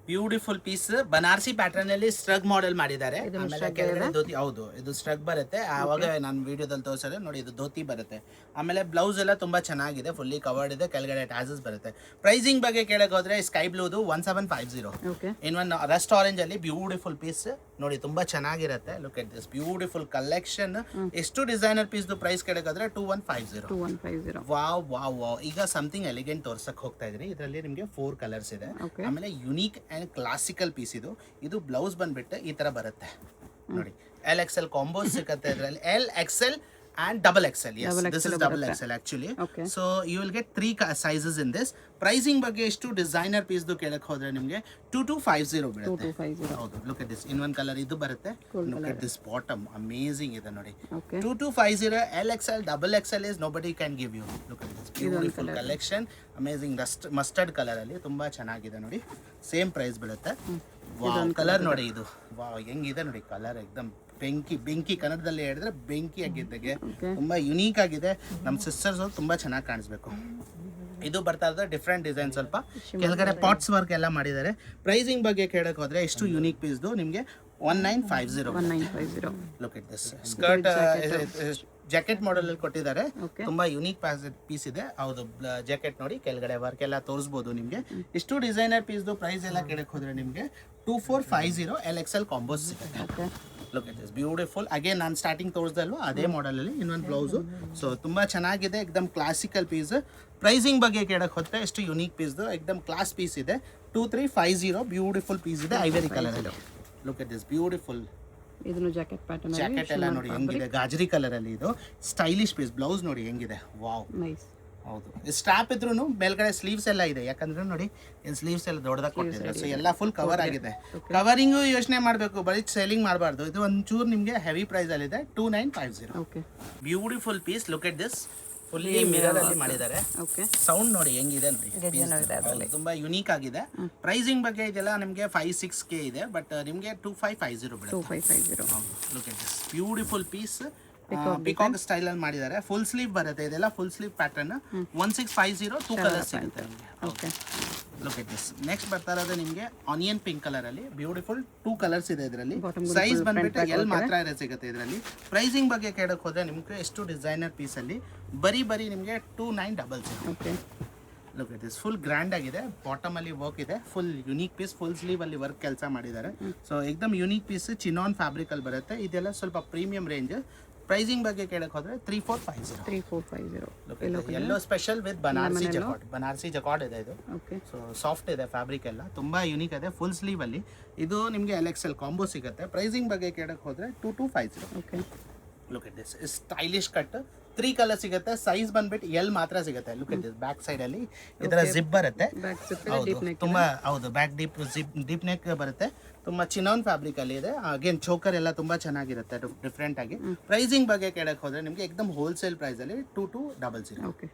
Beautiful piece. ಬನಾರಸಿ ಪ್ಯಾಟರ್ನ್ ಅಲ್ಲಿ ಸ್ಟ್ರಗ್ ಮಾಡೆಲ್ ಮಾಡಿದ್ದಾರೆ. ಆಮೇಲೆ ಕೆಳಗಡೆ ಧೋತಿ. ಹೌದು ಇದು ಸ್ಟ್ರಗ್ ಬರುತ್ತೆ. ಆವಾಗ ನಾನು ವಿಡಿಯೋದಲ್ಲಿ ತೋರಿಸಿದ್ರೆ ನೋಡಿ ಇದು ಧೋತಿ ಬರುತ್ತೆ. ಆಮೇಲೆ ಬ್ಲೌಸ್ ಎಲ್ಲ ತುಂಬಾ ಚೆನ್ನಾಗಿದೆ. ಫುಲ್ಲಿ ಕವರ್ಡ್ ಇದೆ. ಕೆಳಗಡೆ ಟ್ಯಾಸಸ್ ಬರುತ್ತೆ. ಪ್ರೈಸಿಂಗ್ ಬಗ್ಗೆ ಕೇಳಕ್ ಹೋದ್ರೆ ಸ್ಕೈ ಬ್ಲೂದು 1750. ಇನ್ನೊಂದು ರಸ್ಟ್ ಆರೆಂಜ್ ಅಲ್ಲಿ ಬ್ಯೂಟಿಫುಲ್ ಪೀಸ್ ನೋಡಿ ತುಂಬಾ ಚೆನ್ನಾಗಿರುತ್ತೆ. Look at this beautiful collection. ಎಷ್ಟು ಡಿಸೈನರ್ ಪೀಸ್ ಪ್ರೈಸ್ ಕೇಳಕ್ ಹೋದ್ರೆ 2150. Wow wow wow. ಈಗ ಸಮಥಿಂಗ್ ಎಲಿಗೆಂಟ್ ತೋರ್ಸಕ್ ಹೋಗ್ತಾ ಇದ್ರಿ. ಇದರಲ್ಲಿ ನಿಮ್ಗೆ 4 ಕಲರ್ಸ್ ಇದೆ. ಆಮೇಲೆ ಯುನೀಕ್ ಅಂಡ್ ಕ್ಲಾಸಿಕಲ್ ಪೀಸ್ ಇದು. ಇದು ಬ್ಲೌಸ್ ಬಂದ್ಬಿಟ್ಟು ಈ ತರ ಬರುತ್ತೆ ನೋಡಿ. LXL ಕಾಂಬೋಸ್ ಸಿಗುತ್ತೆ ಇದರಲ್ಲಿ. LXL and double XL. Yes, this is double XL actually. So you will get 3 sizes in this. Pricing ಬಗ್ಗೆ ಎಷ್ಟು ಡಿಸೈನರ್ ಪೀಸ್ ಕೇಳಕ್ ಹೋದ್ರೆ ನಿಮಗೆ 2250 ಬೀಳುತ್ತೆ. ಹೌದು. Look at this. ಇನ್ ಒಂದು ಕಲರ್ ಇದು ಬರುತ್ತೆ. Look at this bottom amazing ಇದೆ ನೋಡಿ. 2250. LXL double XL is nobody can give you. Look at this beautiful collection. Amazing mustard colour ಅಲ್ಲಿ ತುಂಬಾ ಚೆನ್ನಾಗಿದೆ ನೋಡಿ. ಸೇಮ್ ಪ್ರೈಸ್ ಬೀಳುತ್ತೆ. ವಾವ್ ಕಲರ್ ನೋಡಿ ಇದು. ವಾವ್ ಹೆಂಗಿದೆ ನೋಡಿ ಕಲರ್. ಏಕದಮ್ ಬೆಂಕಿ ಕನ್ನಡದಲ್ಲಿ ಹೇಳಿದ್ರೆ ಬೆಂಕಿ ಆಗಿದ್ದಾಗೆ ತುಂಬಾ ಯುನೀಕ್ ಆಗಿದೆ. ನಮ್ಮ ಸಿಸ್ಟರ್ಸ್ ತುಂಬಾ ಚೆನ್ನಾಗಿ ಕಾಣಿಸ್ಬೇಕು. ಇದು ಬರ್ತಾ ಇರೋದು ಡಿಫ್ರೆಂಟ್ ಡಿಸೈನ್. ಸ್ವಲ್ಪ ಕೆಳಗಡೆ ಪಾಟ್ಸ್ ವರ್ಕ್ ಎಲ್ಲ ಮಾಡಿದ್ದಾರೆ. ಪ್ರೈಸಿಂಗ್ ಬಗ್ಗೆ ಕೇಳಕ್ ಹೋದ್ರೆ ಎಷ್ಟು ಯುನೀಕ್ ಪೀಸ್ ನಿಮಗೆ 1950. Look at this. Skirt jacket model ಅಲ್ಲಿ ಕೊಟ್ಟಿದ್ದಾರೆ. ತುಂಬಾ ಯುನೀಕ್ ಪೀಸ್ ಇದೆ. ಹೌದು ಜಾಕೆಟ್ ನೋಡಿ ಕೆಳಗಡೆ ವರ್ಕ್ ಎಲ್ಲ ತೋರಿಸಬಹುದು ನಿಮ್ಗೆ. ಇಷ್ಟು ಡಿಸೈನರ್ ಪೀಸ್ ಪ್ರೈಸ್ ಎಲ್ಲ ಕೇಳಕ್ ಹೋದ್ರೆ ನಿಮ್ಗೆ 2450. LXL ಕಾಂಬೋಸ್ ಸಿಗುತ್ತೆ. Look at this beautiful. Again ನಾನು ಸ್ಟಾರ್ಟಿಂಗ್ ತೋರಿಸ್ದಲ್ವ ಅದೇ ಮಾಡೆಲ್ ಅಲ್ಲಿ ಇನ್ನೊಂದು ಬ್ಲೌಸು. ಸೊ ತುಂಬಾ ಚೆನ್ನಾಗಿದೆ. ಏಕದಮ್ ಕ್ಲಾಸಿಕಲ್ ಪೀಸ್. ಪ್ರೈಸಿಂಗ್ ಬಗ್ಗೆ ಕೇಳಕ್ ಹೋದ್ರೆ ಎಷ್ಟು ಯುನೀಕ್ ಪೀಸ್. ಏಕದಮ್ ಕ್ಲಾಸ್ ಪೀಸ್ ಇದೆ. 2350. ಬ್ಯೂಟಿಫುಲ್ ಪೀಸ್ ಇದೆ ಐವರಿ ಕಲರ್ ಅಲ್ಲಿ. Look at this beautiful. ಇದನ್ನು ಜಾಕೆಟ್ ಪ್ಯಾಟರ್ನ್ ಜಾಕೆಟ್ ಎಲ್ಲ ನೋಡಿ ಹೆಂಗಿದೆ. ಗಾಜರಿ ಕಲರ್ ಅಲ್ಲಿ ಇದು ಸ್ಟೈಲಿಶ್ ಪೀಸ್. ಬ್ಲೌಸ್ ನೋಡಿ ಹೆಂಗಿದೆ. ವಾವ್. ನೈಸ್. ಹೌದು. ಸ್ಟ್ರಾಪ್ ಇದ್ರೂ ಮೇಲ್ಗಡೆ ಸ್ಲೀವ್ಸ್ ಎಲ್ಲ ಇದೆ. ಯಾಕಂದ್ರೆ ನೋಡಿ ಸ್ಲೀವ್ಸ್ ಎಲ್ಲ ದೊಡ್ಡದಾಗಿ ಕೊಟ್ಟಿದ್ದಾರೆ. ಸೊ ಎಲ್ಲ ಫುಲ್ ಕವರ್ ಆಗಿದೆ. ಕವರಿಂಗು ಯೋಚನೆ ಮಾಡಬೇಕು, ಬರೀ ಸೇಲಿಂಗ್ ಮಾಡಬಾರ್ದು. ಇದು ಒಂಚೂರು ನಿಮ್ಗೆ ಹೆವಿ ಪ್ರೈಸ್ ಅಲ್ಲಿ ಇದೆ. 2950. Beautiful piece. Look at this. Fully mirror ಅಲ್ಲಿ ಮಾಡಿದ್ದಾರೆ. ಸೌಂಡ್ ನೋಡಿ ಹೆಂಗಿದೆ ನೋಡಿ. ತುಂಬಾ ಯುನೀಕ್ ಆಗಿದೆ. ಪ್ರೈಸಿಂಗ್ ಬಗ್ಗೆ ಇದೆಲ್ಲ ನಿಮ್ಗೆ 5-6K ಇದೆ. ಬಟ್ ನಿಮ್ಗೆ 2550 ಬೀಳುತ್ತೆ. Look at this beautiful piece. Peacock style ಅಲ್ಲಿ ಮಾಡಿದ್ದಾರೆ. ಫುಲ್ ಸ್ಲೀವ್ ಬರುತ್ತೆ. ಇದೆಲ್ಲ ಫುಲ್ ಸ್ಲೀವ್ ಪ್ಯಾಟರ್ನ್. 1650. 2 ಕಲರ್ಸ್ ಸಿಗುತ್ತೆ ನಿಮಗೆ. Look at this. ನೆಕ್ಸ್ಟ್ ಬರ್ತಾ ಇರೋದು ನಿಮಗೆ ಆನಿಯನ್ ಪಿಂಕ್ ಕಲರ್ ಅಲ್ಲಿ ಬ್ಯೂಟಿಫುಲ್ 2 ಕಲರ್ಸ್ ಇದೆ ಇದರಲ್ಲಿ. ಸೈಜ್ ಬಂದ್ಬಿಟ್ಟು L ಮಾತ್ರ ಸಿಗುತ್ತೆ ಇದರಲ್ಲಿ. ಪ್ರೈಸಿಂಗ್ ಬಗ್ಗೆ ಕೇಳಕ್ ಹೋದ್ರೆ ನಿಮ್ಗೆ ಎಷ್ಟು ಡಿಸೈನರ್ ಪೀಸ್ ಅಲ್ಲಿ ಬರೀ ನಿಮ್ಗೆ 2900. Look at this full grand ಆಗಿದೆ. ಬಾಟಮ್ ಅಲ್ಲಿ ವರ್ಕ್ ಇದೆ. Full unique piece. Full sleeve ಅಲ್ಲಿ ವರ್ಕ್ ಕೆಲಸ ಮಾಡಿದ್ದಾರೆ. ಸೊ ಏಕದಮ್ ಯುನೀಕ್ ಪೀಸ್. ಚಿನಾನ್ ಫ್ಯಾಬ್ರಿಕ್ ಅಲ್ಲಿ ಬರುತ್ತೆ. ಇದೆಲ್ಲ ಸ್ವಲ್ಪ ಪ್ರೀಮಿಯಂ ರೇಂಜ್. ಪ್ರೈಸಿಂಗ್ ಬಗ್ಗೆ ಕೇಳಕ್ ಹೋದ್ರೆ 3450. ಎಲ್ಲೋ special with Banarasi jacquard. Banarasi jacquard ಇದೆ ಇದು. ಸೊ ಸಾಫ್ಟ್ ಇದೆ ಫ್ಯಾಬ್ರಿಕ್ ಎಲ್ಲ. ತುಂಬಾ ಯುನೀಕ್ ಇದೆ. ಫುಲ್ ಸ್ಲೀವ್ ಅಲ್ಲಿ ಇದು ನಿಮಗೆ LXL ಕಾಂಬೋ ಸಿಗುತ್ತೆ. ಪ್ರೈಸಿಂಗ್ ಬಗ್ಗೆ ಕೇಳಕ್ ಹೋದ್ರೆ 2250. Look at this stylish cut. 3 colour ಸಿಗುತ್ತೆ. ಸೈಜ್ ಬಂದ್ಬಿಟ್ಟು L ಮಾತ್ರ ಸಿಗುತ್ತೆ. Look at this. Back side ಅಲ್ಲಿ ಇದರ ಜಿಪ್ ಬರುತ್ತೆ. ತುಂಬಾ ಹೌದು ಬ್ಯಾಕ್ ಡೀಪ್ ನೆಕ್ ಬರುತ್ತೆ. ತುಂಬಾ ಚಿನಾನ್ ಫ್ಯಾಬ್ರಿಕ್ ಅಲ್ಲಿ ಇದೆ. ಅಗೇನ್ ಚೋಕರ್ ಎಲ್ಲ ತುಂಬಾ ಚೆನ್ನಾಗಿರುತ್ತೆ ಡಿಫ್ರೆಂಟ್ ಆಗಿ. ಪ್ರೈಸಿಂಗ್ ಬಗ್ಗೆ ಕೇಳಕ್ ಹೋದ್ರೆ ನಿಮ್ಗೆ ಏಕದಮ್ ಹೋಲ್ಸೇಲ್ ಪ್ರೈಸ್ ಅಲ್ಲಿ 2200.